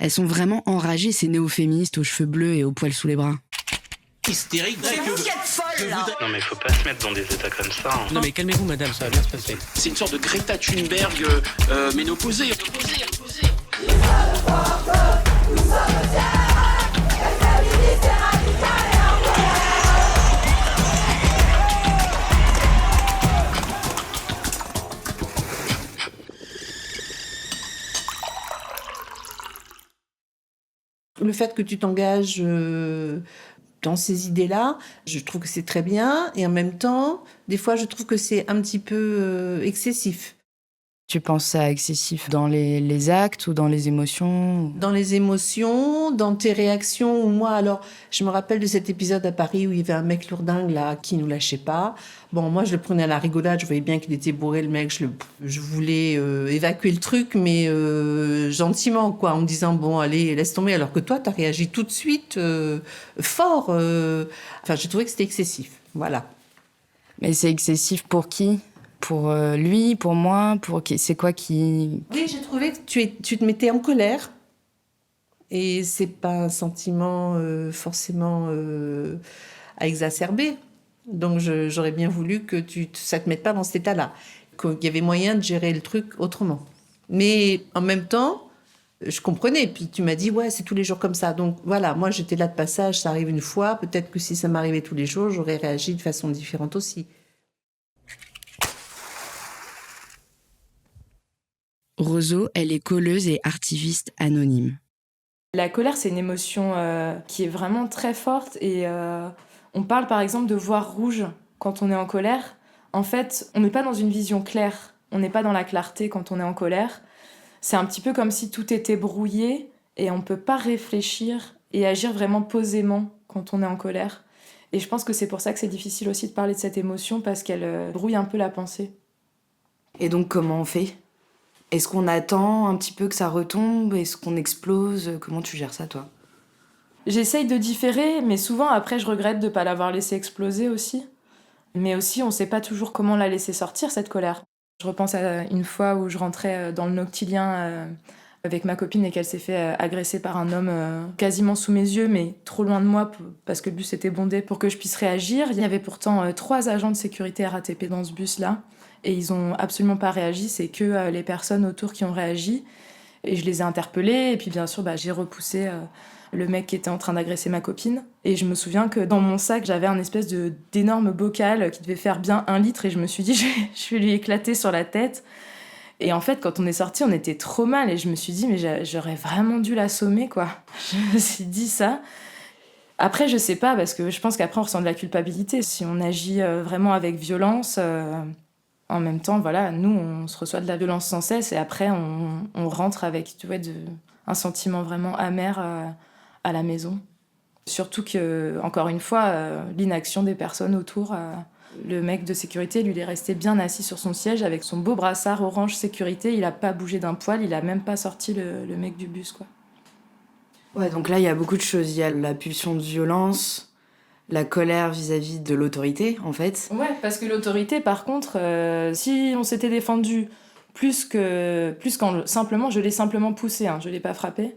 Elles sont vraiment enragées, ces néo-féministes aux cheveux bleus et aux poils sous les bras. Hystérique. C'est vous qui êtes folle, là. Non mais faut pas se mettre dans des états comme ça. Hein. Non mais calmez-vous madame, ça va bien se passer. C'est une sorte de Greta Thunberg ménopausée. Le fait que tu t'engages dans ces idées-là, je trouve que c'est très bien. Et en même temps, des fois, je trouve que c'est un petit peu excessif. Tu penses ça excessif dans les actes ou dans les émotions? Dans les émotions, dans tes réactions. Ou moi, alors, je me rappelle de cet épisode à Paris où il y avait un mec lourdingue là qui nous lâchait pas. Bon, moi, je le prenais à la rigolade. Je voyais bien qu'il était bourré, le mec. Je voulais évacuer le truc, mais gentiment, quoi, en me disant bon, allez, laisse tomber. Alors que toi, t'as réagi tout de suite fort. Enfin, j'ai trouvé que c'était excessif. Voilà. Mais c'est excessif pour qui? Pour lui, pour moi, pour qui? C'est quoi qui... Oui, j'ai trouvé que tu te mettais en colère. Et c'est pas un sentiment forcément à exacerber. Donc j'aurais bien voulu que ça te mette pas dans cet état-là. Qu'il y avait moyen de gérer le truc autrement. Mais en même temps, je comprenais. Puis tu m'as dit, ouais, c'est tous les jours comme ça. Donc voilà, moi j'étais là de passage, ça arrive une fois. Peut-être que si ça m'arrivait tous les jours, j'aurais réagi de façon différente aussi. Roseau, elle est colleuse et artiviste anonyme. La colère, c'est une émotion qui est vraiment très forte et on parle par exemple de voir rouge quand on est en colère. En fait, on n'est pas dans une vision claire, on n'est pas dans la clarté quand on est en colère. C'est un petit peu comme si tout était brouillé et on ne peut pas réfléchir et agir vraiment posément quand on est en colère. Et je pense que c'est pour ça que c'est difficile aussi de parler de cette émotion parce qu'elle brouille un peu la pensée. Et donc comment on fait ? Est-ce qu'on attend un petit peu que ça retombe ? Est-ce qu'on explose ? Comment tu gères ça, toi ? J'essaye de différer, mais souvent, après, je regrette de ne pas l'avoir laissé exploser aussi. Mais aussi, on ne sait pas toujours comment la laisser sortir, cette colère. Je repense à une fois où je rentrais dans le Noctilien avec ma copine et qu'elle s'est fait agresser par un homme quasiment sous mes yeux, mais trop loin de moi parce que le bus était bondé pour que je puisse réagir. Il y avait pourtant 3 agents de sécurité RATP dans ce bus-là. Et ils n'ont absolument pas réagi, c'est que les personnes autour qui ont réagi. Et je les ai interpellés, et puis bien sûr, j'ai repoussé le mec qui était en train d'agresser ma copine. Et je me souviens que dans mon sac, j'avais un espèce d'énorme bocal qui devait faire bien 1 litre, et je me suis dit, je vais lui éclater sur la tête. Et en fait, quand on est sortis, on était trop mal, et je me suis dit, mais j'aurais vraiment dû l'assommer, quoi. Je me suis dit ça. Après, je sais pas, parce que je pense qu'après, on ressent de la culpabilité. Si on agit vraiment avec violence... En même temps, voilà, nous, on se reçoit de la violence sans cesse et après, on rentre avec, tu vois, un sentiment vraiment amer à la maison. Surtout que, encore une fois, l'inaction des personnes autour. Le mec de sécurité, lui, il est resté bien assis sur son siège avec son beau brassard orange sécurité. Il n'a pas bougé d'un poil, il n'a même pas sorti le mec du bus, quoi. Ouais, donc là, il y a beaucoup de choses. Il y a la pulsion de violence... La colère vis-à-vis de l'autorité, en fait. Ouais, parce que l'autorité, par contre, si on s'était défendu plus quand simplement, je l'ai simplement poussé, je l'ai pas frappé.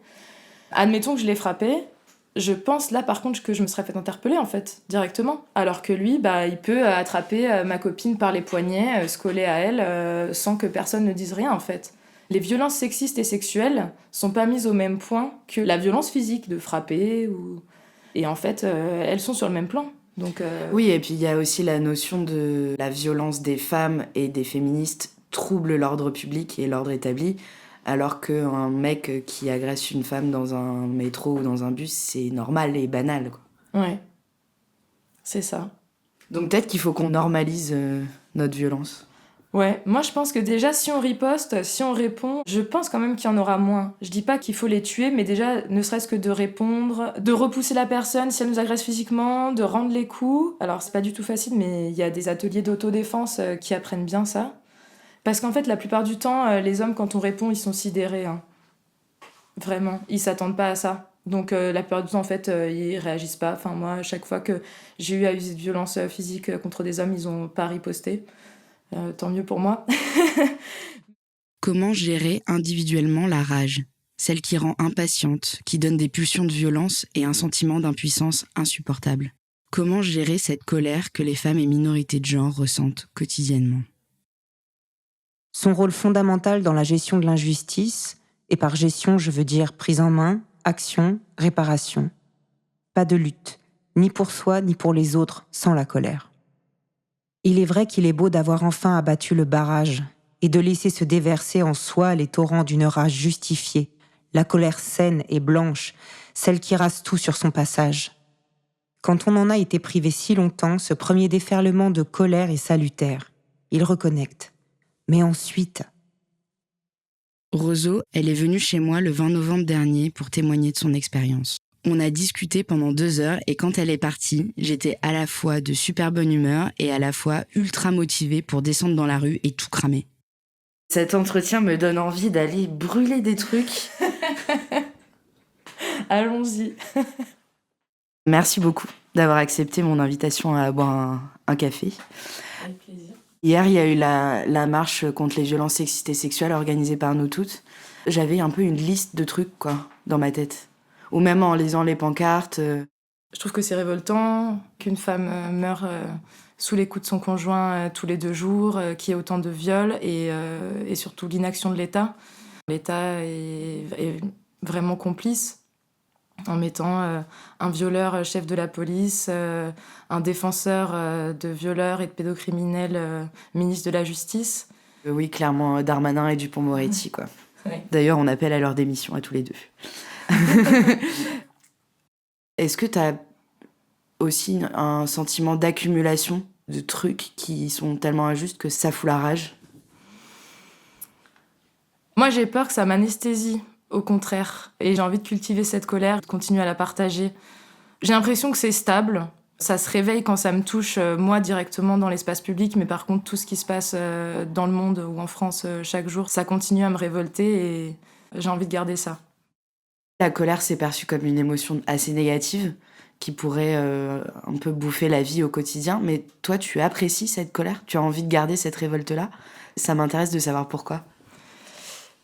Admettons que je l'ai frappé, je pense là, par contre, que je me serais fait interpeller, en fait, directement. Alors que lui, il peut attraper ma copine par les poignets, se coller à elle, sans que personne ne dise rien, en fait. Les violences sexistes et sexuelles sont pas mises au même point que la violence physique, de frapper ou... Et en fait, elles sont sur le même plan. Donc, Oui, et puis il y a aussi la notion de la violence des femmes et des féministes trouble l'ordre public et l'ordre établi, alors qu'un mec qui agresse une femme dans un métro ou dans un bus, c'est normal et banal, quoi. Ouais, c'est ça. Donc peut-être qu'il faut qu'on normalise notre violence. Ouais, moi je pense que déjà si on riposte, si on répond, je pense quand même qu'il y en aura moins. Je dis pas qu'il faut les tuer, mais déjà ne serait-ce que de répondre, de repousser la personne si elle nous agresse physiquement, de rendre les coups. Alors c'est pas du tout facile, mais il y a des ateliers d'autodéfense qui apprennent bien ça. Parce qu'en fait la plupart du temps, les hommes quand on répond, ils sont sidérés. Vraiment, ils s'attendent pas à ça. Donc la plupart du temps en fait, ils réagissent pas. Enfin moi, à chaque fois que j'ai eu à user de violence physique contre des hommes, ils ont pas riposté. Tant mieux pour moi. Comment gérer individuellement la rage ? celle qui rend impatiente, qui donne des pulsions de violence et un sentiment d'impuissance insupportable. Comment gérer cette colère que les femmes et minorités de genre ressentent quotidiennement ? Son rôle fondamental dans la gestion de l'injustice, et par gestion je veux dire prise en main, action, réparation. Pas de lutte, ni pour soi ni pour les autres, sans la colère. Il est vrai qu'il est beau d'avoir enfin abattu le barrage et de laisser se déverser en soi les torrents d'une rage justifiée, la colère saine et blanche, celle qui rase tout sur son passage. Quand on en a été privé si longtemps, ce premier déferlement de colère est salutaire. Il reconnecte. Mais ensuite... Roseau, elle est venue chez moi le 20 novembre dernier pour témoigner de son expérience. On a discuté pendant 2 heures et quand elle est partie, j'étais à la fois de super bonne humeur et à la fois ultra motivée pour descendre dans la rue et tout cramer. Cet entretien me donne envie d'aller brûler des trucs. Allons-y. Merci beaucoup d'avoir accepté mon invitation à boire un café. Avec plaisir. Hier, il y a eu la marche contre les violences sexistes et sexuelles organisée par nous toutes. J'avais un peu une liste de trucs, dans ma tête. Ou même en lisant les pancartes. Je trouve que c'est révoltant qu'une femme meure sous les coups de son conjoint tous les 2 jours, qu'il y ait autant de viols et surtout l'inaction de l'État. L'État est vraiment complice en mettant un violeur chef de la police, un défenseur de violeurs et de pédocriminels ministre de la Justice. Oui, clairement, Darmanin et Dupond-Moretti, quoi. Ouais. D'ailleurs, on appelle à leur démission à tous les 2. Est-ce que tu as aussi un sentiment d'accumulation de trucs qui sont tellement injustes que ça fout la rage ? Moi, j'ai peur que ça m'anesthésie, au contraire. Et j'ai envie de cultiver cette colère, de continuer à la partager. J'ai l'impression que c'est stable. Ça se réveille quand ça me touche, moi, directement dans l'espace public. Mais par contre, tout ce qui se passe dans le monde ou en France chaque jour, ça continue à me révolter et j'ai envie de garder ça. La colère, c'est perçu comme une émotion assez négative qui pourrait un peu bouffer la vie au quotidien. Mais toi, tu apprécies cette colère ? Tu as envie de garder cette révolte-là ? Ça m'intéresse de savoir pourquoi.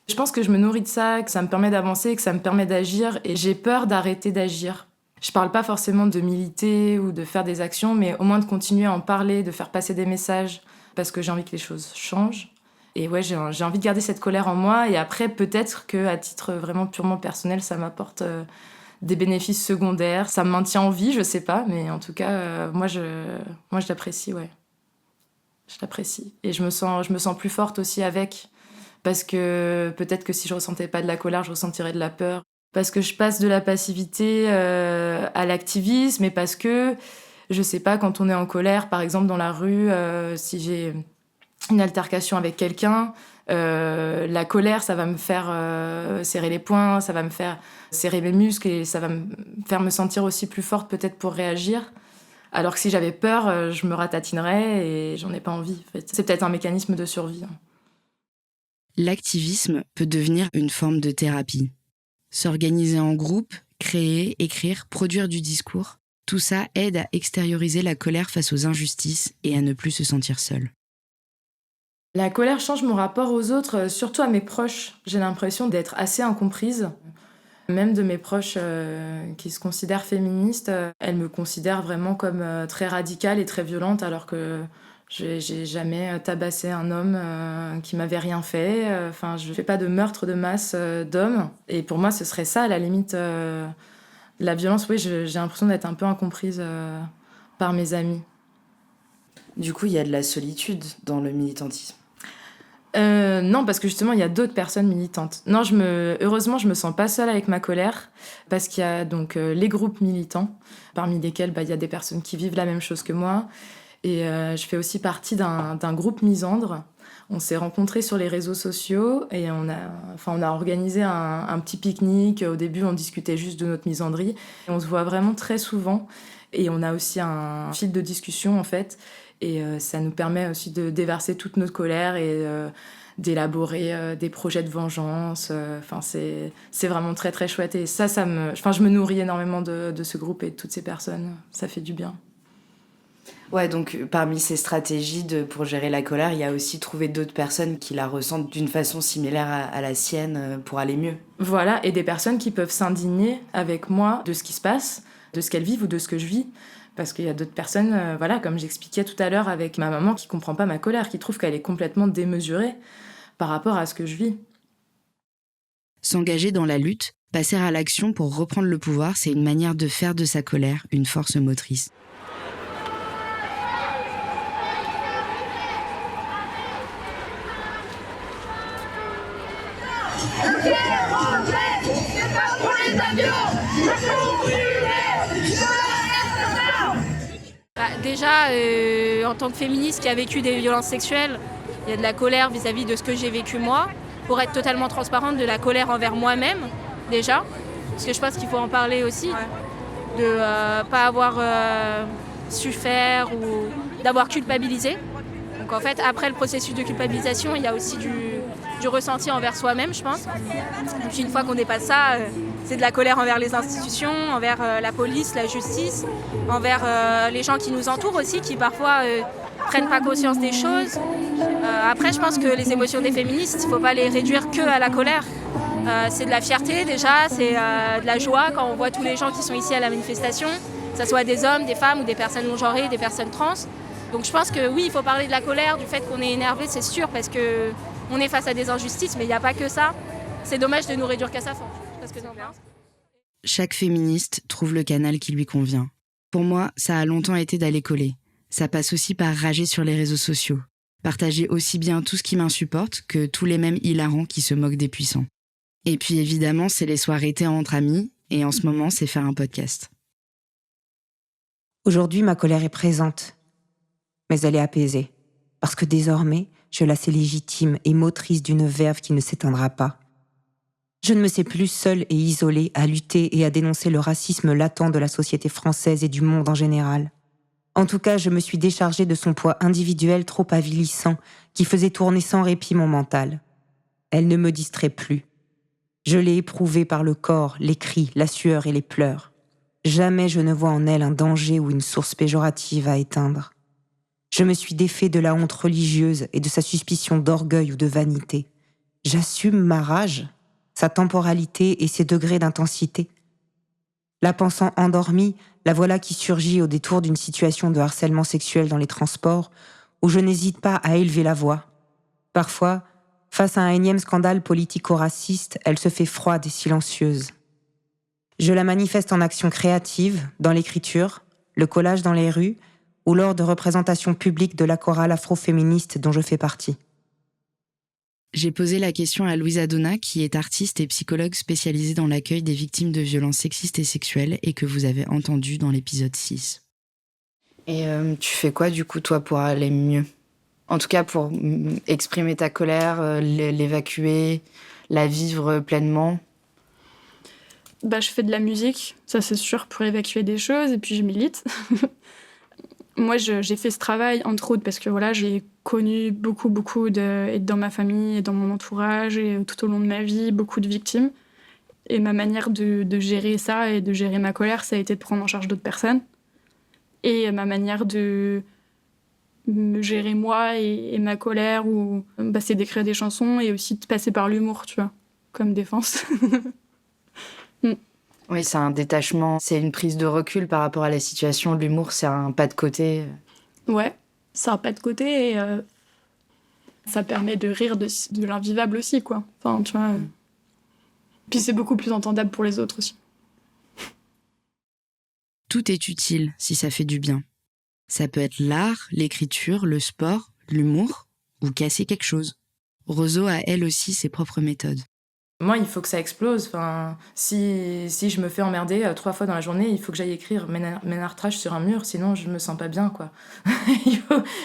Je pense que je me nourris de ça, que ça me permet d'avancer, que ça me permet d'agir. Et j'ai peur d'arrêter d'agir. Je parle pas forcément de militer ou de faire des actions, mais au moins de continuer à en parler, de faire passer des messages, parce que j'ai envie que les choses changent. Et ouais, j'ai envie de garder cette colère en moi. Et après, peut-être qu'à titre vraiment purement personnel, ça m'apporte des bénéfices secondaires. Ça me maintient en vie, je sais pas. Mais en tout cas, moi, je l'apprécie, ouais. Je l'apprécie. Et je me sens plus forte aussi avec. Parce que peut-être que si je ressentais pas de la colère, je ressentirais de la peur. Parce que je passe de la passivité à l'activisme. Et parce que, je sais pas, quand on est en colère, par exemple dans la rue, si j'ai une altercation avec quelqu'un, la colère, ça va me faire serrer les poings, ça va me faire serrer mes muscles et ça va me faire me sentir aussi plus forte peut-être pour réagir. Alors que si j'avais peur, je me ratatinerais et j'en ai pas envie. En fait. C'est peut-être un mécanisme de survie. L'activisme peut devenir une forme de thérapie. S'organiser en groupe, créer, écrire, produire du discours, tout ça aide à extérioriser la colère face aux injustices et à ne plus se sentir seul. La colère change mon rapport aux autres, surtout à mes proches. J'ai l'impression d'être assez incomprise. Même de mes proches qui se considèrent féministes, elles me considèrent vraiment comme très radicale et très violente, alors que j'ai jamais tabassé un homme qui m'avait rien fait. Enfin, je fais pas de meurtre de masse d'hommes. Et pour moi, ce serait ça, à la limite, la violence. Oui, j'ai l'impression d'être un peu incomprise par mes amis. Du coup, il y a de la solitude dans le militantisme. Non, parce que justement, il y a d'autres personnes militantes. Non, heureusement, je me sens pas seule avec ma colère, parce qu'il y a donc les groupes militants, parmi lesquels il y a des personnes qui vivent la même chose que moi. Et je fais aussi partie d'un groupe misandre. On s'est rencontrés sur les réseaux sociaux et on a organisé un petit pique-nique. Au début, on discutait juste de notre misandrie. Et on se voit vraiment très souvent. Et on a aussi un fil de discussion, en fait. Et ça nous permet aussi de déverser toute notre colère et d'élaborer des projets de vengeance. C'est vraiment très, très chouette. Et je me nourris énormément de ce groupe et de toutes ces personnes. Ça fait du bien. Ouais, donc parmi ces stratégies pour gérer la colère, il y a aussi trouver d'autres personnes qui la ressentent d'une façon similaire à la sienne pour aller mieux. Voilà, et des personnes qui peuvent s'indigner avec moi de ce qui se passe, de ce qu'elles vivent ou de ce que je vis. Parce qu'il y a d'autres personnes, comme j'expliquais tout à l'heure avec ma maman, qui comprend pas ma colère, qui trouve qu'elle est complètement démesurée par rapport à ce que je vis. S'engager dans la lutte, passer à l'action pour reprendre le pouvoir, c'est une manière de faire de sa colère une force motrice. Déjà, en tant que féministe qui a vécu des violences sexuelles, il y a de la colère vis-à-vis de ce que j'ai vécu moi. Pour être totalement transparente, de la colère envers moi-même, déjà. Parce que je pense qu'il faut en parler aussi. De ne pas avoir su faire ou d'avoir culpabilisé. Donc en fait, après le processus de culpabilisation, il y a aussi du ressenti envers soi-même, je pense. Et puis une fois qu'on dépasse ça, c'est de la colère envers les institutions, envers la police, la justice, envers les gens qui nous entourent aussi, qui parfois prennent pas conscience des choses. Après, je pense que les émotions des féministes, il ne faut pas les réduire que à la colère. C'est de la fierté déjà, c'est de la joie quand on voit tous les gens qui sont ici à la manifestation, que ce soit des hommes, des femmes ou des personnes non-genrées, des personnes trans. Donc je pense que oui, il faut parler de la colère, du fait qu'on est énervé, c'est sûr, parce qu'on est face à des injustices, mais il n'y a pas que ça. C'est dommage de nous réduire qu'à ça. Parce que Chaque féministe trouve le canal qui lui convient. Pour moi, ça a longtemps été d'aller coller. Ça passe aussi par rager sur les réseaux sociaux. Partager aussi bien tout ce qui m'insupporte que tous les mêmes hilarants qui se moquent des puissants. Et puis évidemment, c'est les soirées thé entre amis, et en ce moment, c'est faire un podcast. Aujourd'hui, ma colère est présente, mais elle est apaisée, parce que désormais, je la sais légitime et motrice d'une verve qui ne s'éteindra pas. Je ne me sais plus seule et isolée à lutter et à dénoncer le racisme latent de la société française et du monde en général. En tout cas, je me suis déchargée de son poids individuel trop avilissant qui faisait tourner sans répit mon mental. Elle ne me distrait plus. Je l'ai éprouvée par le corps, les cris, la sueur et les pleurs. Jamais je ne vois en elle un danger ou une source péjorative à éteindre. Je me suis défait de la honte religieuse et de sa suspicion d'orgueil ou de vanité. J'assume ma rage, sa temporalité et ses degrés d'intensité. La pensant endormie, la voilà qui surgit au détour d'une situation de harcèlement sexuel dans les transports, où je n'hésite pas à élever la voix. Parfois, face à un énième scandale politico-raciste, elle se fait froide et silencieuse. Je la manifeste en action créative, dans l'écriture, le collage dans les rues, ou lors de représentations publiques de la chorale afroféministe dont je fais partie. J'ai posé la question à Louisa Donna, qui est artiste et psychologue spécialisée dans l'accueil des victimes de violences sexistes et sexuelles et que vous avez entendu dans l'épisode 6. Et tu fais quoi du coup toi pour aller mieux ? En tout cas pour exprimer ta colère, l'évacuer, la vivre pleinement. Je fais de la musique, ça c'est sûr, pour évacuer des choses, et puis je milite. Moi, j'ai fait ce travail, entre autres, parce que voilà, j'ai connu beaucoup et dans ma famille et dans mon entourage et tout au long de ma vie, beaucoup de victimes. Et ma manière de gérer ça et de gérer ma colère, ça a été de prendre en charge d'autres personnes. Et ma manière de me gérer moi et ma colère, c'est d'écrire des chansons et aussi de passer par l'humour, tu vois, comme défense. Oui, c'est un détachement, c'est une prise de recul par rapport à la situation. L'humour, c'est un pas de côté. Ouais, c'est un pas de côté et ça permet de rire de l'invivable aussi, quoi. Enfin, tu vois. Puis c'est beaucoup plus entendable pour les autres aussi. Tout est utile si ça fait du bien. Ça peut être l'art, l'écriture, le sport, l'humour ou casser quelque chose. Roseau a elle aussi ses propres méthodes. Moi, il faut que ça explose. Enfin, si je me fais emmerder 3 fois dans la journée, il faut que j'aille écrire Ménard Trash sur un mur, sinon je me sens pas bien, quoi.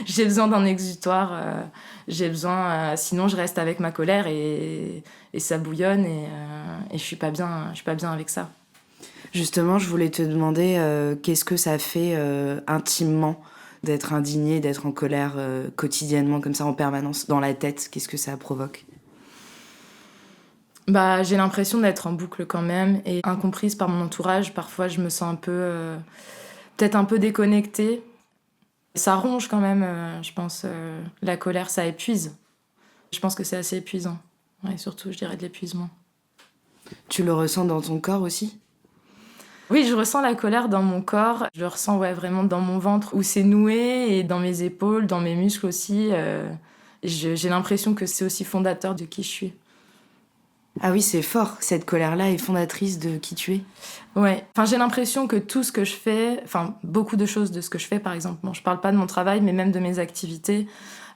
J'ai besoin d'un exutoire. Sinon je reste avec ma colère et ça bouillonne et je suis pas bien avec ça. Justement, je voulais te demander qu'est-ce que ça fait intimement d'être indigné, d'être en colère quotidiennement comme ça en permanence dans la tête. Qu'est-ce que ça provoque ? J'ai l'impression d'être en boucle quand même et incomprise par mon entourage. Parfois, je me sens peut-être un peu déconnectée. Ça ronge quand même, je pense. La colère, ça épuise. Je pense que c'est assez épuisant. Ouais, surtout, je dirais de l'épuisement. Tu le ressens dans ton corps aussi ? Oui, je ressens la colère dans mon corps. Je le ressens vraiment dans mon ventre, où c'est noué, et dans mes épaules, dans mes muscles aussi. J'ai l'impression que c'est aussi fondateur de qui je suis. Ah oui, c'est fort. Cette colère-là est fondatrice de qui tu es. Ouais. Enfin, j'ai l'impression que tout ce que je fais, beaucoup de choses de ce que je fais, par exemple, je parle pas de mon travail, mais même de mes activités,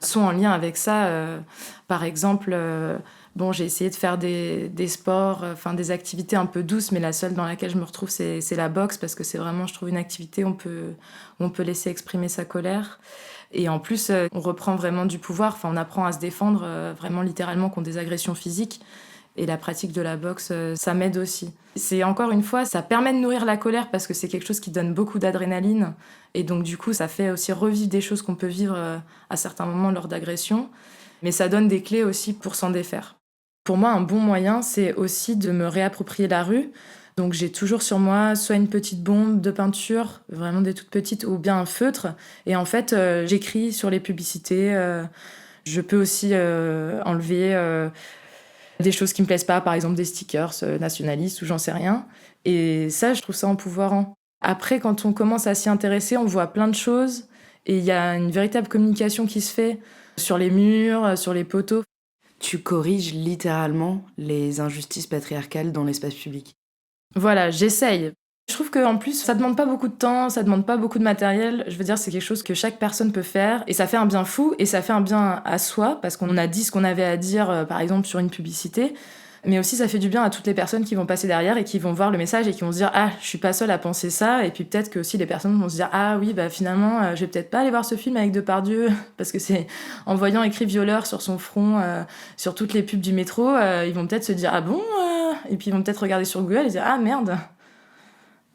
sont en lien avec ça. Par exemple, j'ai essayé de faire des sports, des activités un peu douces, mais la seule dans laquelle je me retrouve, c'est la boxe, parce que c'est vraiment, je trouve, une activité où on peut laisser exprimer sa colère. Et en plus, on reprend vraiment du pouvoir. On apprend à se défendre, vraiment littéralement, contre des agressions physiques. Et la pratique de la boxe, ça m'aide aussi. C'est encore une fois, ça permet de nourrir la colère parce que c'est quelque chose qui donne beaucoup d'adrénaline. Et donc du coup, ça fait aussi revivre des choses qu'on peut vivre à certains moments lors d'agressions. Mais ça donne des clés aussi pour s'en défaire. Pour moi, un bon moyen, c'est aussi de me réapproprier la rue. Donc j'ai toujours sur moi soit une petite bombe de peinture, vraiment des toutes petites, ou bien un feutre. Et en fait, j'écris sur les publicités. Je peux aussi enlever... des choses qui me plaisent pas, par exemple des stickers nationalistes ou j'en sais rien. Et ça, je trouve ça empouvoirant. Après, quand on commence à s'y intéresser, on voit plein de choses et il y a une véritable communication qui se fait sur les murs, sur les poteaux. Tu corriges littéralement les injustices patriarcales dans l'espace public. Voilà, j'essaye. Je trouve qu'en plus, ça demande pas beaucoup de temps, ça demande pas beaucoup de matériel. Je veux dire, c'est quelque chose que chaque personne peut faire. Et ça fait un bien fou, et ça fait un bien à soi, parce qu'on a dit ce qu'on avait à dire, par exemple, sur une publicité. Mais aussi, ça fait du bien à toutes les personnes qui vont passer derrière et qui vont voir le message et qui vont se dire « Ah, je suis pas seule à penser ça ». Et puis peut-être que aussi les personnes vont se dire « Ah oui, finalement, je vais peut-être pas aller voir ce film avec Depardieu ». Parce que c'est en voyant écrit violeur sur son front, sur toutes les pubs du métro, ils vont peut-être se dire « Ah bon ?» Et puis ils vont peut-être regarder sur Google et dire « Ah merde ».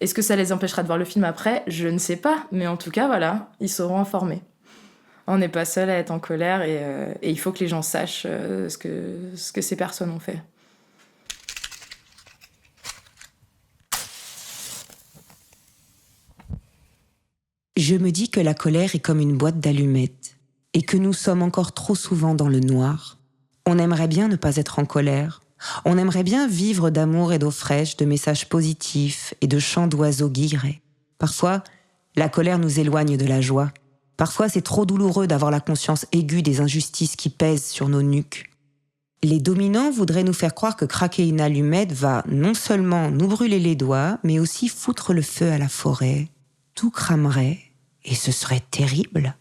Est-ce que ça les empêchera de voir le film après ? Je ne sais pas, mais en tout cas, voilà, ils seront informés. On n'est pas seul à être en colère et il faut que les gens sachent ce que ces personnes ont fait. Je me dis que la colère est comme une boîte d'allumettes et que nous sommes encore trop souvent dans le noir. On aimerait bien ne pas être en colère. On aimerait bien vivre d'amour et d'eau fraîche, de messages positifs et de chants d'oiseaux guillerets. Parfois, la colère nous éloigne de la joie. Parfois, c'est trop douloureux d'avoir la conscience aiguë des injustices qui pèsent sur nos nuques. Les dominants voudraient nous faire croire que craquer une allumette va non seulement nous brûler les doigts, mais aussi foutre le feu à la forêt. Tout cramerait et ce serait terrible.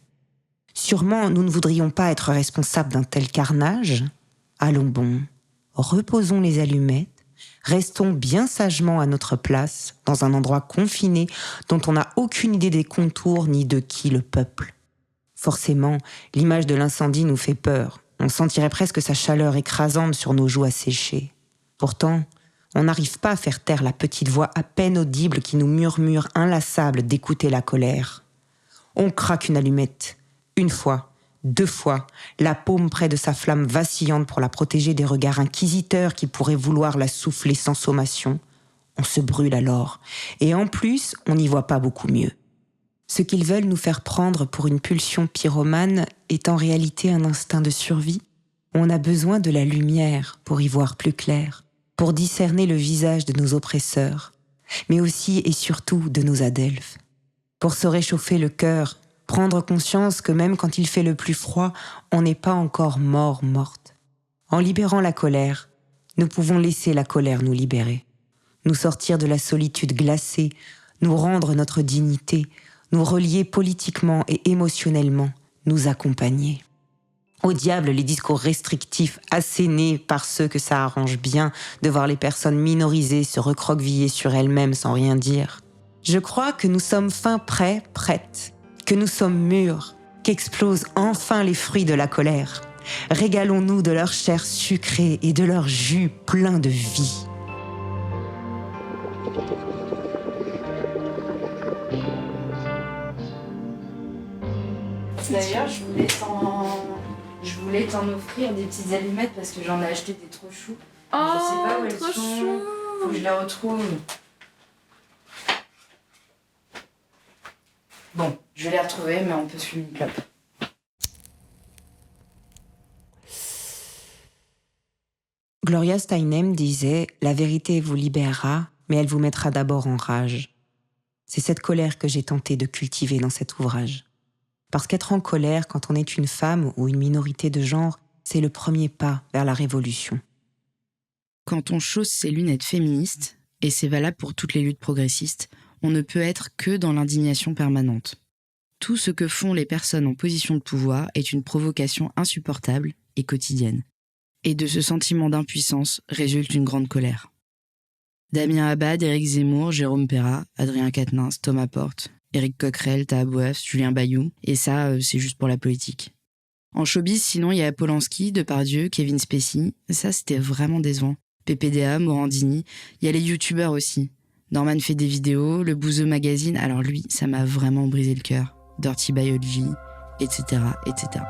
Sûrement, nous ne voudrions pas être responsables d'un tel carnage. Allons bon. Reposons les allumettes, restons bien sagement à notre place, dans un endroit confiné dont on n'a aucune idée des contours ni de qui le peuple. Forcément, l'image de l'incendie nous fait peur. On sentirait presque sa chaleur écrasante sur nos joues asséchées. Pourtant, on n'arrive pas à faire taire la petite voix à peine audible qui nous murmure inlassable d'écouter la colère. On craque une allumette, une fois, 2 fois, la paume près de sa flamme vacillante pour la protéger des regards inquisiteurs qui pourraient vouloir la souffler sans sommation. On se brûle alors, et en plus, on n'y voit pas beaucoup mieux. Ce qu'ils veulent nous faire prendre pour une pulsion pyromane est en réalité un instinct de survie. On a besoin de la lumière pour y voir plus clair, pour discerner le visage de nos oppresseurs, mais aussi et surtout de nos adelphes. Pour se réchauffer le cœur, prendre conscience que même quand il fait le plus froid, on n'est pas encore morte. En libérant la colère, nous pouvons laisser la colère nous libérer, nous sortir de la solitude glacée, nous rendre notre dignité, nous relier politiquement et émotionnellement, nous accompagner. Au diable les discours restrictifs assénés par ceux que ça arrange bien de voir les personnes minorisées se recroqueviller sur elles-mêmes sans rien dire. Je crois que nous sommes fin prêtes, que nous sommes mûrs, qu'explosent enfin les fruits de la colère. Régalons-nous de leur chair sucrée et de leur jus plein de vie. D'ailleurs, je voulais t'en offrir des petites allumettes parce que j'en ai acheté des trop choux. Oh, je sais pas où elles trop sont. chou. Faut que je les retrouve. Bon, je l'ai retrouvé, mais on peut fumer une clope. Gloria Steinem disait « La vérité vous libérera, mais elle vous mettra d'abord en rage ». C'est cette colère que j'ai tenté de cultiver dans cet ouvrage. Parce qu'être en colère quand on est une femme ou une minorité de genre, c'est le premier pas vers la révolution. Quand on chausse ses lunettes féministes, et c'est valable pour toutes les luttes progressistes, on ne peut être que dans l'indignation permanente. Tout ce que font les personnes en position de pouvoir est une provocation insupportable et quotidienne. Et de ce sentiment d'impuissance résulte une grande colère. Damien Abad, Éric Zemmour, Jérôme Perra, Adrien Quatennens, Thomas Porte, Éric Coquerel, Taha Bouaf, Julien Bayou, et ça, c'est juste pour la politique. En showbiz, sinon, il y a Polanski, Depardieu, Kevin Spacey, ça c'était vraiment décevant. PPDA, Morandini, il y a les youtubeurs aussi. Norman fait des vidéos, le Bouzeux Magazine, alors lui, ça m'a vraiment brisé le cœur. Dirty Biology, etc., etc.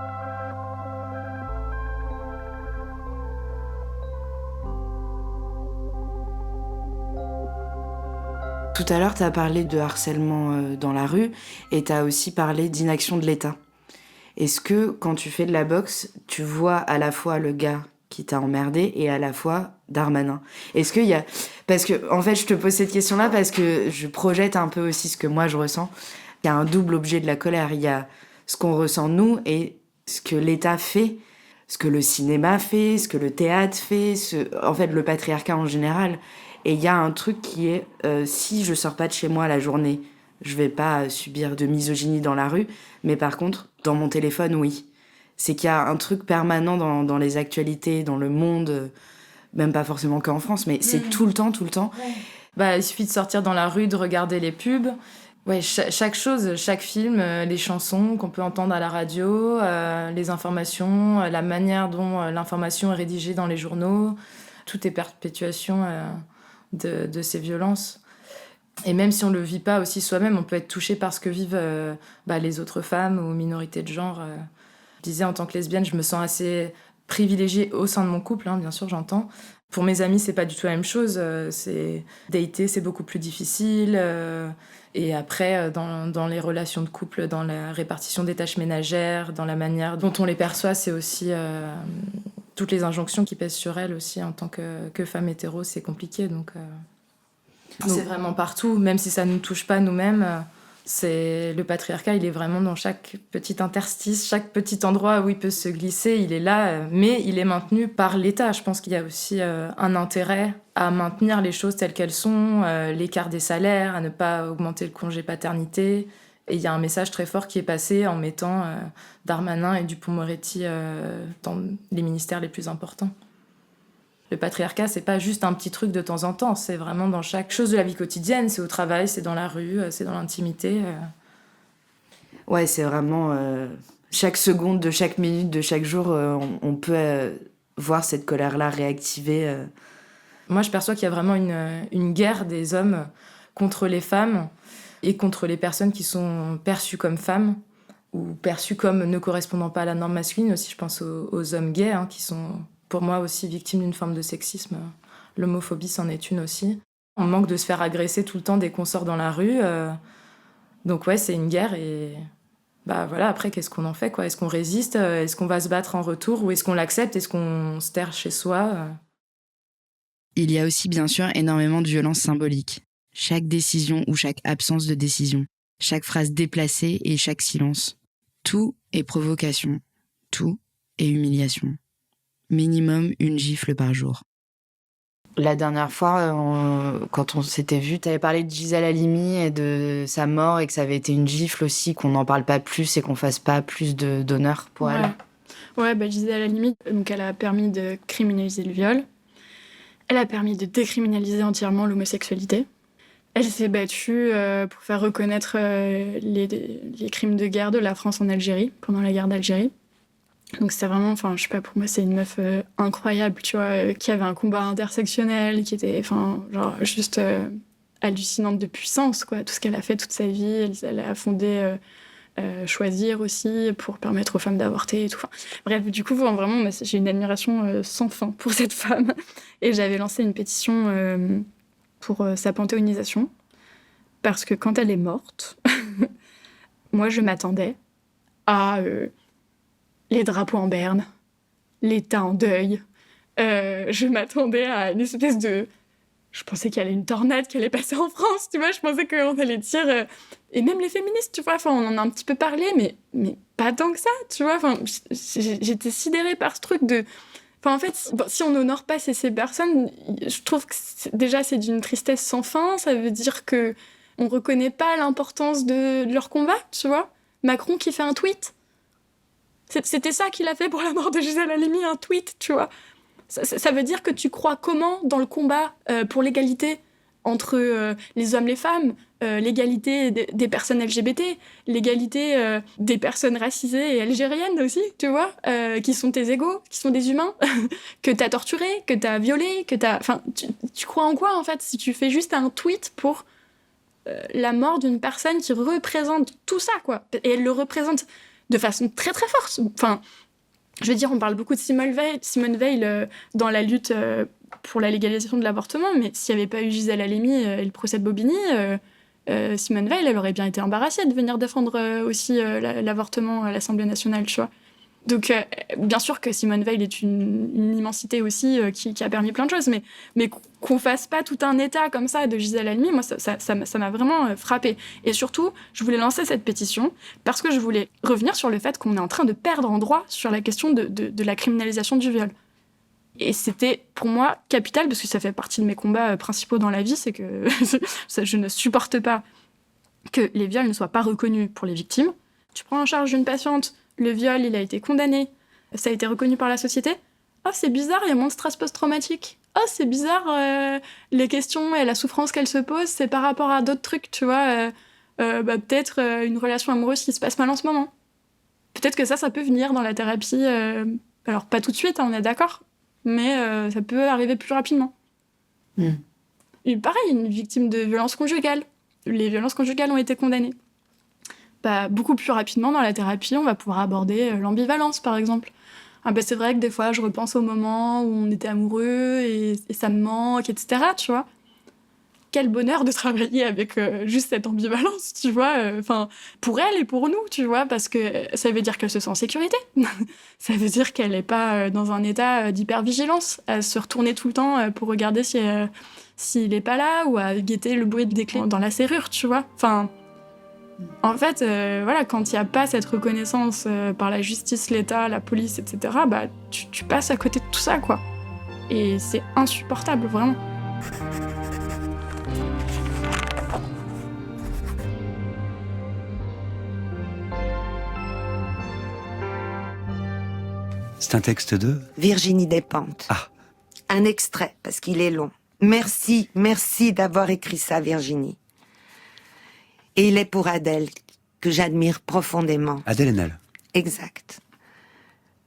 Tout à l'heure, tu as parlé de harcèlement dans la rue et tu as aussi parlé d'inaction de l'État. Est-ce que, quand tu fais de la boxe, tu vois à la fois le gars qui t'a emmerdé et à la fois Darmanin? Est-ce qu'il y a... Parce que, en fait, je te pose cette question-là parce que je projette un peu aussi ce que moi je ressens. Il y a un double objet de la colère. Il y a ce qu'on ressent nous et ce que l'État fait, ce que le cinéma fait, ce que le théâtre fait, en fait, le patriarcat en général. Et il y a un truc qui est, si je sors pas de chez moi la journée, je vais pas subir de misogynie dans la rue, mais par contre, dans mon téléphone, oui. C'est qu'il y a un truc permanent dans les actualités, dans le monde, même pas forcément qu'en France, mais c'est tout le temps. Ouais. Bah, il suffit de sortir dans la rue, de regarder les pubs. Ouais, chaque chose, chaque film, les chansons qu'on peut entendre à la radio, les informations, la manière dont l'information est rédigée dans les journaux, tout est perpétuation de ces violences. Et même si on le vit pas aussi soi-même, on peut être touché par ce que vivent les autres femmes ou minorités de genre. Je disais, en tant que lesbienne, je me sens assez privilégiée au sein de mon couple, bien sûr, j'entends. Pour mes amis, c'est pas du tout la même chose. Dater, c'est beaucoup plus difficile. Et après, dans les relations de couple, dans la répartition des tâches ménagères, dans la manière dont on les perçoit, c'est aussi toutes les injonctions qui pèsent sur elles aussi. En tant que femme hétéro, c'est compliqué. Donc, c'est vraiment partout. Même si ça ne nous touche pas nous-mêmes, le patriarcat, il est vraiment dans chaque petit interstice, chaque petit endroit où il peut se glisser, il est là, mais il est maintenu par l'État. Je pense qu'il y a aussi un intérêt à maintenir les choses telles qu'elles sont, l'écart des salaires, à ne pas augmenter le congé paternité. Et il y a un message très fort qui est passé en mettant Darmanin et Dupond-Moretti dans les ministères les plus importants. Le patriarcat, c'est pas juste un petit truc de temps en temps, c'est vraiment dans chaque chose de la vie quotidienne, c'est au travail, c'est dans la rue, c'est dans l'intimité. Ouais, c'est vraiment chaque seconde de chaque minute de chaque jour, on peut voir cette colère-là réactivée. Moi, je perçois qu'il y a vraiment une guerre des hommes contre les femmes et contre les personnes qui sont perçues comme femmes ou perçues comme ne correspondant pas à la norme masculine. Aussi, je pense aux hommes gays qui sont... pour moi aussi victime d'une forme de sexisme. L'homophobie, c'en est une aussi. On manque de se faire agresser tout le temps dès qu'on sort dans la rue. Donc ouais, c'est une guerre et voilà, après, qu'est-ce qu'on en fait, quoi? Est-ce qu'on résiste? Est-ce qu'on va se battre en retour? Ou est-ce qu'on l'accepte? Est-ce qu'on se terre chez soi? Il y a aussi bien sûr énormément de violence symbolique. Chaque décision ou chaque absence de décision. Chaque phrase déplacée et chaque silence. Tout est provocation. Tout est humiliation. Minimum une gifle par jour. La dernière fois, quand on s'était vu, tu avais parlé de Gisèle Halimi et de sa mort et que ça avait été une gifle aussi, qu'on n'en parle pas plus et qu'on fasse pas plus d'honneur pour elle. Ouais, Gisèle Halimi, donc elle a permis de criminaliser le viol. Elle a permis de décriminaliser entièrement l'homosexualité. Elle s'est battue pour faire reconnaître les crimes de guerre de la France en Algérie, pendant la guerre d'Algérie. Donc c'était vraiment, je sais pas, pour moi c'est une meuf incroyable, tu vois, qui avait un combat intersectionnel, qui était, juste hallucinante de puissance, quoi. Tout ce qu'elle a fait toute sa vie, elle a fondé Choisir aussi, pour permettre aux femmes d'avorter et tout. Bref, du coup, vraiment, j'ai une admiration sans fin pour cette femme. Et j'avais lancé une pétition pour sa panthéonisation, parce que quand elle est morte... moi, je m'attendais à les drapeaux en berne, l'État en deuil. Je m'attendais à une espèce de... Je pensais qu'il y allait une tornade qui allait passer en France, tu vois. Je pensais qu'on allait dire... Et même les féministes, tu vois. Enfin, on en a un petit peu parlé, mais pas tant que ça, tu vois. Enfin, j'étais sidérée par ce truc de... Enfin, en fait, si on n'honore pas ces personnes, je trouve que déjà, c'est d'une tristesse sans fin. Ça veut dire que on reconnaît pas l'importance de leur combat, tu vois. Macron qui fait un tweet. C'était ça qu'il a fait pour la mort de Gisèle Halimi, un tweet, tu vois. Ça veut dire que tu crois comment dans le combat pour l'égalité entre les hommes et les femmes, l'égalité des personnes LGBT, l'égalité des personnes racisées et algériennes aussi, tu vois, qui sont tes égaux, qui sont des humains, que t'as torturé, que t'as violé, que t'as... Enfin, tu crois en quoi, en fait, si tu fais juste un tweet pour la mort d'une personne qui représente tout ça, quoi. Et elle le représente de façon très, très forte. Enfin... Je veux dire, on parle beaucoup de Simone Veil dans la lutte pour la légalisation de l'avortement, mais s'il n'y avait pas eu Gisèle Halimi et le procès de Bobigny, Simone Veil, elle aurait bien été embarrassée de venir défendre aussi l'avortement à l'Assemblée nationale, tu vois. Donc, bien sûr que Simone Veil est une immensité aussi qui a permis plein de choses, mais qu'on fasse pas tout un état comme ça de Gisèle Halimi, moi, ça m'a vraiment frappée. Et surtout, je voulais lancer cette pétition parce que je voulais revenir sur le fait qu'on est en train de perdre en droit sur la question de la criminalisation du viol. Et c'était, pour moi, capital, parce que ça fait partie de mes combats principaux dans la vie, c'est que je ne supporte pas que les viols ne soient pas reconnus pour les victimes. Tu prends en charge une patiente, le viol, il a été condamné, ça a été reconnu par la société. Oh, c'est bizarre, il y a moins de stress post-traumatique. Oh, c'est bizarre, les questions et la souffrance qu'elle se pose, c'est par rapport à d'autres trucs, tu vois. Peut-être une relation amoureuse qui se passe mal en ce moment. Peut-être que ça peut venir dans la thérapie. Alors, pas tout de suite, on est d'accord, mais ça peut arriver plus rapidement. Et pareil, une victime de violence conjugale. Les violences conjugales ont été condamnées. Beaucoup plus rapidement dans la thérapie, on va pouvoir aborder l'ambivalence, par exemple. C'est vrai que des fois, je repense au moment où on était amoureux et ça me manque, etc., tu vois. Quel bonheur de travailler avec juste cette ambivalence, tu vois. Pour elle et pour nous, tu vois, parce que ça veut dire qu'elle se sent en sécurité. Ça veut dire qu'elle n'est pas dans un état d'hypervigilance, à se retourner tout le temps pour regarder s'il n'est pas là ou à guetter le bruit des clés dans la serrure, tu vois. En fait, quand il n'y a pas cette reconnaissance par la justice, l'État, la police, etc., tu passes à côté de tout ça, quoi. Et c'est insupportable, vraiment. C'est un texte de Virginie Despentes. Ah. Un extrait, parce qu'il est long. Merci d'avoir écrit ça, Virginie. Et il est pour Adèle, que j'admire profondément. Adèle Haenel. Exact.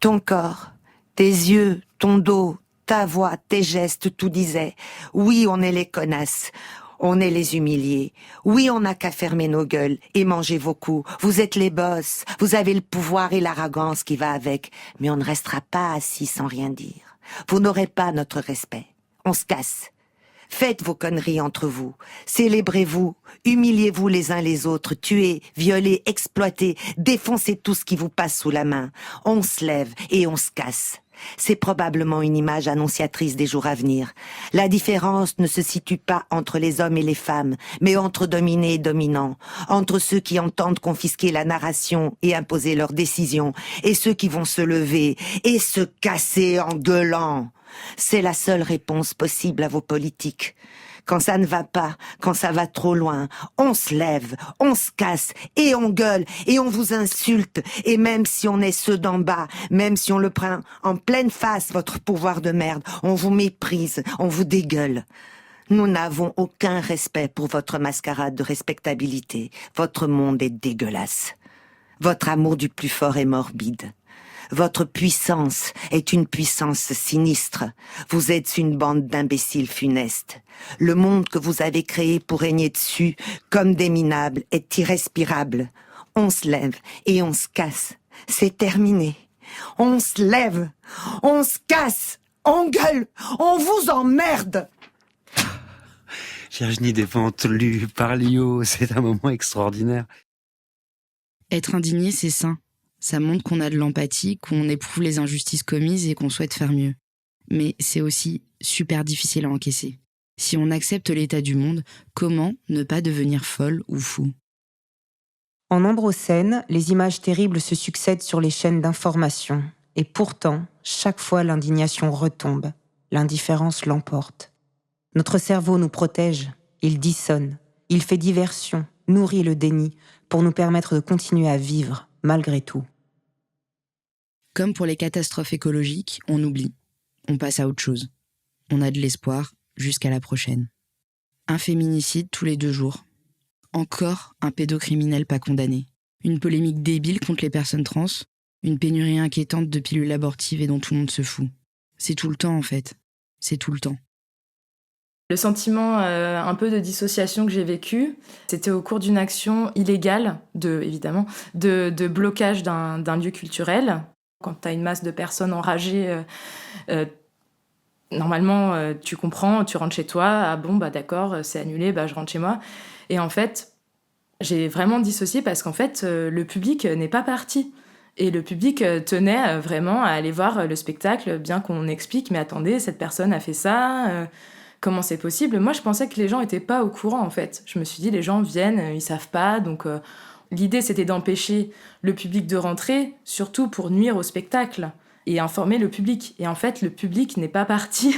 Ton corps, tes yeux, ton dos, ta voix, tes gestes, tout disait. Oui, on est les connasses. On est les humiliés. Oui, on n'a qu'à fermer nos gueules et manger vos coups. Vous êtes les boss. Vous avez le pouvoir et l'arrogance qui va avec. Mais on ne restera pas assis sans rien dire. Vous n'aurez pas notre respect. On se casse. Faites vos conneries entre vous, célébrez-vous, humiliez-vous les uns les autres, tuez, violez, exploitez, défoncez tout ce qui vous passe sous la main. On se lève et on se casse. C'est probablement une image annonciatrice des jours à venir. La différence ne se situe pas entre les hommes et les femmes, mais entre dominés et dominants, entre ceux qui entendent confisquer la narration et imposer leurs décisions, et ceux qui vont se lever et se casser en gueulant. C'est la seule réponse possible à vos politiques. Quand ça ne va pas, quand ça va trop loin, on se lève, on se casse et on gueule et on vous insulte. Et même si on est ceux d'en bas, même si on le prend en pleine face, votre pouvoir de merde, on vous méprise, on vous dégueule. Nous n'avons aucun respect pour votre mascarade de respectabilité. Votre monde est dégueulasse. Votre amour du plus fort est morbide. Votre puissance est une puissance sinistre. Vous êtes une bande d'imbéciles funestes. Le monde que vous avez créé pour régner dessus, comme des minables, est irrespirable. On se lève et on se casse. C'est terminé. On se lève, on se casse, on gueule, on vous emmerde. Virginie Despentes, lue par Lio, c'est un moment extraordinaire. Être indigné, c'est sain. Ça montre qu'on a de l'empathie, qu'on éprouve les injustices commises et qu'on souhaite faire mieux. Mais c'est aussi super difficile à encaisser. Si on accepte l'état du monde, comment ne pas devenir folle ou fou ? En Ambrosène, les images terribles se succèdent sur les chaînes d'information. Et pourtant, chaque fois l'indignation retombe, l'indifférence l'emporte. Notre cerveau nous protège, il dissonne, il fait diversion, nourrit le déni pour nous permettre de continuer à vivre malgré tout. Comme pour les catastrophes écologiques, on oublie. On passe à autre chose. On a de l'espoir jusqu'à la prochaine. Un féminicide tous les 2 jours. Encore un pédocriminel pas condamné. Une polémique débile contre les personnes trans. Une pénurie inquiétante de pilules abortives et dont tout le monde se fout. C'est tout le temps en fait. C'est tout le temps. Le sentiment un peu de dissociation que j'ai vécu, c'était au cours d'une action illégale, de blocage d'un lieu culturel. Quand tu as une masse de personnes enragées, normalement, tu comprends, tu rentres chez toi, ah bon, bah d'accord, c'est annulé, bah je rentre chez moi. Et en fait, j'ai vraiment dissocié parce qu'en fait, le public n'est pas parti. Et le public tenait vraiment à aller voir le spectacle, bien qu'on explique, mais attendez, cette personne a fait ça... Comment c'est possible ? Moi, je pensais que les gens étaient pas au courant, en fait. Je me suis dit, les gens viennent, ils savent pas. Donc, l'idée, c'était d'empêcher le public de rentrer, surtout pour nuire au spectacle et informer le public. Et en fait, le public n'est pas parti.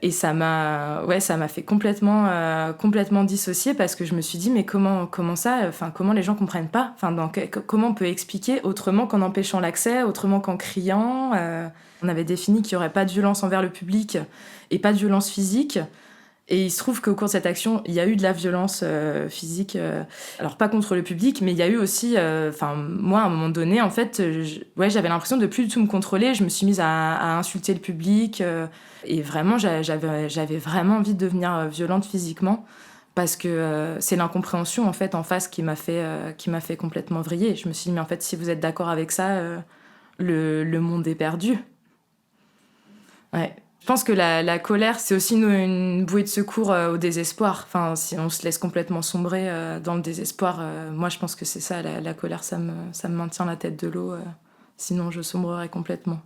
Et ça m'a fait complètement dissocier parce que je me suis dit, mais comment ça ? Enfin, comment les gens comprennent pas ? Enfin, comment on peut expliquer autrement qu'en empêchant l'accès, autrement qu'en criant ? On avait défini qu'il n'y aurait pas de violence envers le public et pas de violence physique. Et il se trouve qu'au cours de cette action, il y a eu de la violence physique. Alors, pas contre le public, mais il y a eu aussi... moi, à un moment donné, en fait, j'avais l'impression de plus du tout me contrôler. Je me suis mise à insulter le public. Et vraiment, j'avais vraiment envie de devenir violente physiquement. Parce que c'est l'incompréhension, en fait, en face qui m'a fait complètement vriller. Je me suis dit, mais en fait, si vous êtes d'accord avec ça, le monde est perdu. Ouais. Je pense que la colère, c'est aussi une bouée de secours au désespoir. Enfin, si on se laisse complètement sombrer dans le désespoir, moi, je pense que c'est ça, la colère, ça me maintient la tête de l'eau. Sinon, je sombrerais complètement.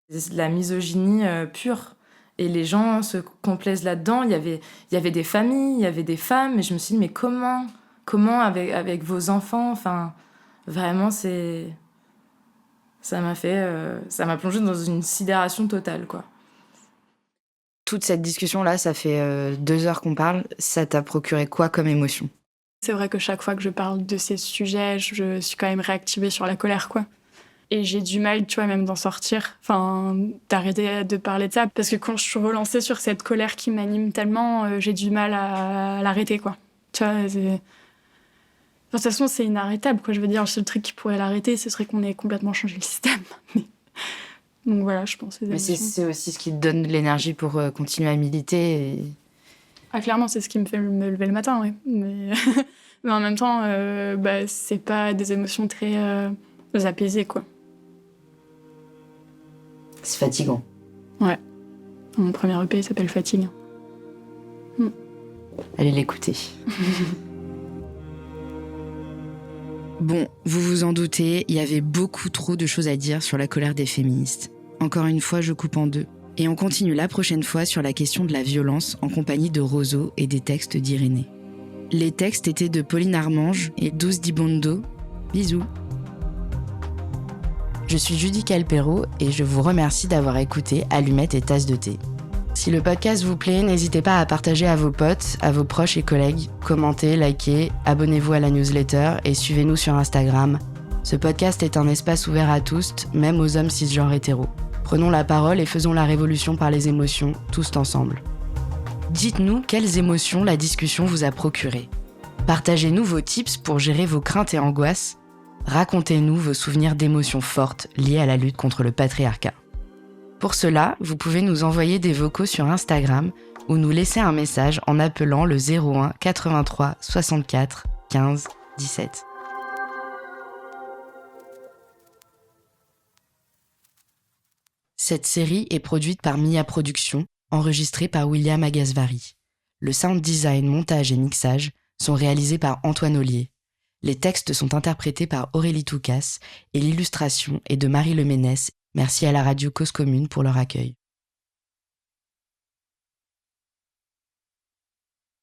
C'est de la misogynie pure. Et les gens se complaisent là-dedans. Il y avait des familles, il y avait des femmes. Et je me suis dit, mais comment avec vos enfants ? Enfin, vraiment, ça m'a plongée dans une sidération totale, quoi. Toute cette discussion-là, ça fait 2 heures qu'on parle. Ça t'a procuré quoi comme émotion ? C'est vrai que chaque fois que je parle de ces sujets, je suis quand même réactivée sur la colère, quoi. Et j'ai du mal, tu vois, même d'en sortir, d'arrêter de parler de ça. Parce que quand je suis relancée sur cette colère qui m'anime tellement, j'ai du mal à l'arrêter, quoi. Tu vois, de toute façon, c'est inarrêtable, quoi. Je veux dire, le seul truc qui pourrait l'arrêter, ce serait qu'on ait complètement changé le système. Donc voilà, je pense. Mais c'est aussi ce qui te donne de l'énergie pour continuer à militer. Ah, clairement, c'est ce qui me fait me lever le matin, oui. Mais en même temps, c'est pas des émotions très apaisées, quoi. C'est fatigant. Ouais. Mon premier EP s'appelle Fatigue. Allez l'écouter. Bon, vous vous en doutez, il y avait beaucoup trop de choses à dire sur la colère des féministes. Encore une fois, je coupe en 2. Et on continue la prochaine fois sur la question de la violence en compagnie de Roseau et des textes d'Irénée. Les textes étaient de Pauline Armange et Douce Dibondo. Bisous. Je suis Judy Calpero et je vous remercie d'avoir écouté Allumettes et Tasses de thé. Si le podcast vous plaît, n'hésitez pas à partager à vos potes, à vos proches et collègues, commentez, likez, abonnez-vous à la newsletter et suivez-nous sur Instagram. Ce podcast est un espace ouvert à tous, même aux hommes cisgenres hétéros. Prenons la parole et faisons la révolution par les émotions, tous ensemble. Dites-nous quelles émotions la discussion vous a procurées. Partagez-nous vos tips pour gérer vos craintes et angoisses. Racontez-nous vos souvenirs d'émotions fortes liées à la lutte contre le patriarcat. Pour cela, vous pouvez nous envoyer des vocaux sur Instagram ou nous laisser un message en appelant le 01 83 64 15 17. Cette série est produite par Mia Productions, enregistrée par William Agasvari. Le sound design, montage et mixage sont réalisés par Antoine Ollier. Les textes sont interprétés par Aurélie Toucas et l'illustration est de Marie Leménès. Merci à la radio Cause Commune pour leur accueil.